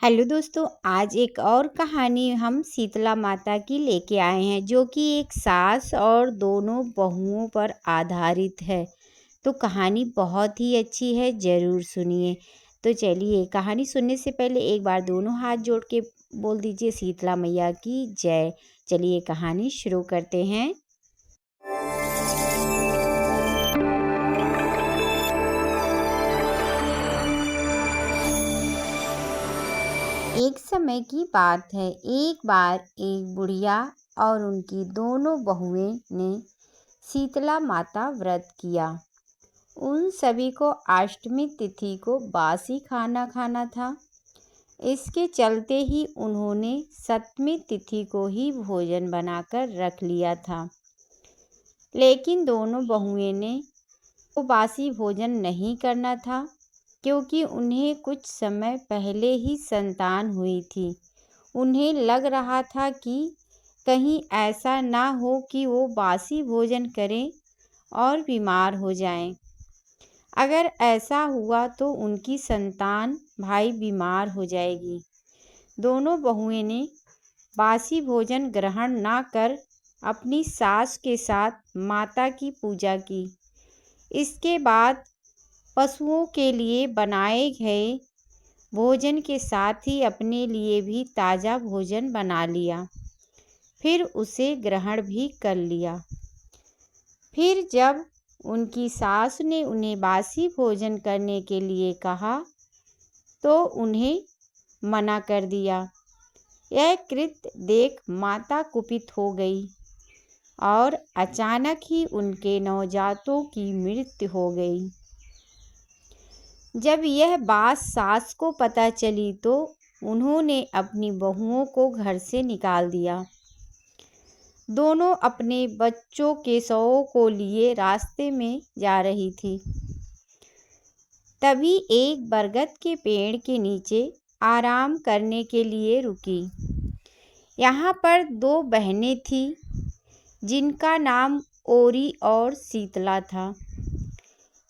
Hello दोस्तों, आज एक और कहानी हम शीतला माता की लेके आए हैं जो कि एक सास और दोनों बहुओं पर आधारित है। तो कहानी बहुत ही अच्छी है, ज़रूर सुनिए। तो चलिए, कहानी सुनने से पहले एक बार दोनों हाथ जोड़ के बोल दीजिए शीतला मैया की जय। चलिए कहानी शुरू करते हैं। एक समय की बात है, एक बार एक बुढ़िया और उनकी दोनों बहुएं ने शीतला माता व्रत किया। उन सभी को अष्टमी तिथि को बासी खाना खाना था। इसके चलते ही उन्होंने सप्तमी तिथि को ही भोजन बनाकर रख लिया था। लेकिन दोनों बहुएं ने वो बासी भोजन नहीं करना था, क्योंकि उन्हें कुछ समय पहले ही संतान हुई थी। उन्हें लग रहा था कि कहीं ऐसा ना हो कि वो बासी भोजन करें और बीमार हो जाएं। अगर ऐसा हुआ तो उनकी संतान भाई बीमार हो जाएगी। दोनों बहुएं ने बासी भोजन ग्रहण ना कर अपनी सास के साथ माता की पूजा की। इसके बाद पशुओं के लिए बनाए गए भोजन के साथ ही अपने लिए भी ताज़ा भोजन बना लिया, फिर उसे ग्रहण भी कर लिया। फिर जब उनकी सास ने उन्हें बासी भोजन करने के लिए कहा तो उन्हें मना कर दिया। यह कृत्य देख माता कुपित हो गई और अचानक ही उनके नवजातों की मृत्यु हो गई। जब यह बात सास को पता चली तो उन्होंने अपनी बहुओं को घर से निकाल दिया। दोनों अपने बच्चों के शवों को लिए रास्ते में जा रही थी। तभी एक बरगद के पेड़ के नीचे आराम करने के लिए रुकी। यहाँ पर दो बहनें थीं, जिनका नाम ओरी और शीतला था।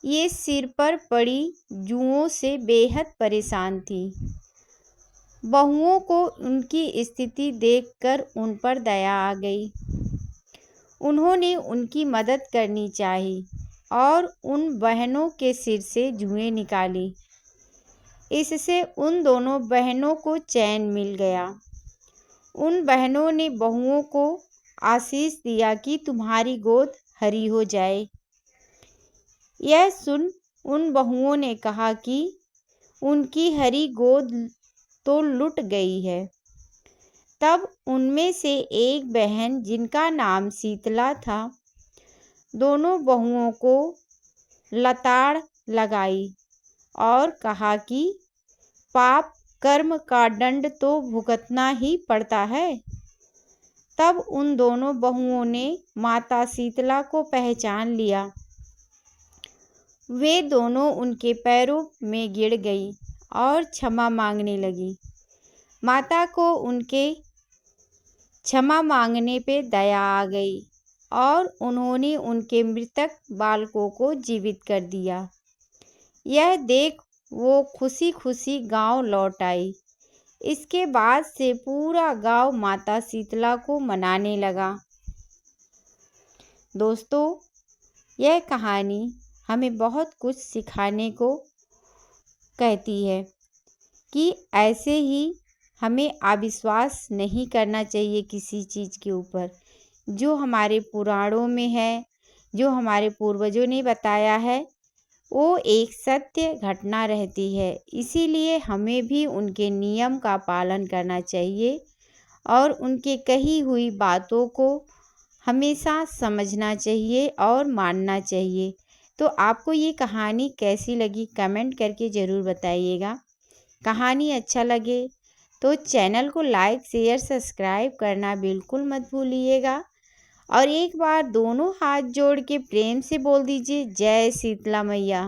ये सिर पर पड़ी जुओं से बेहद परेशान थी। बहुओं को उनकी स्थिति देखकर उन पर दया आ गई। उन्होंने उनकी मदद करनी चाहिए और उन बहनों के सिर से जुएं निकाली। इससे उन दोनों बहनों को चैन मिल गया। उन बहनों ने बहुओं को आशीष दिया कि तुम्हारी गोद हरी हो जाए। यह सुन उन बहुओं ने कहा कि उनकी हरी गोद तो लुट गई है। तब उनमें से एक बहन, जिनका नाम शीतला था, दोनों बहुओं को लताड़ लगाई और कहा कि पाप कर्म का दंड तो भुगतना ही पड़ता है। तब उन दोनों बहुओं ने माता शीतला को पहचान लिया। वे दोनों उनके पैरों में गिर गई और क्षमा मांगने लगी। माता को उनके क्षमा मांगने पे दया आ गई और उन्होंने उनके मृतक बालकों को जीवित कर दिया। यह देख वो खुशी खुशी गांव लौट आई। इसके बाद से पूरा गांव माता शीतला को मनाने लगा। दोस्तों, यह कहानी हमें बहुत कुछ सिखाने को कहती है कि ऐसे ही हमें अविश्वास नहीं करना चाहिए किसी चीज़ के ऊपर। जो हमारे पुराणों में है, जो हमारे पूर्वजों ने बताया है, वो एक सत्य घटना रहती है। इसीलिए हमें भी उनके नियम का पालन करना चाहिए और उनके कही हुई बातों को हमेशा समझना चाहिए और मानना चाहिए। तो आपको ये कहानी कैसी लगी कमेंट करके ज़रूर बताइएगा। कहानी अच्छा लगे तो चैनल को लाइक शेयर सब्सक्राइब करना बिल्कुल मत भूलिएगा। और एक बार दोनों हाथ जोड़ के प्रेम से बोल दीजिए जय शीतला मैया।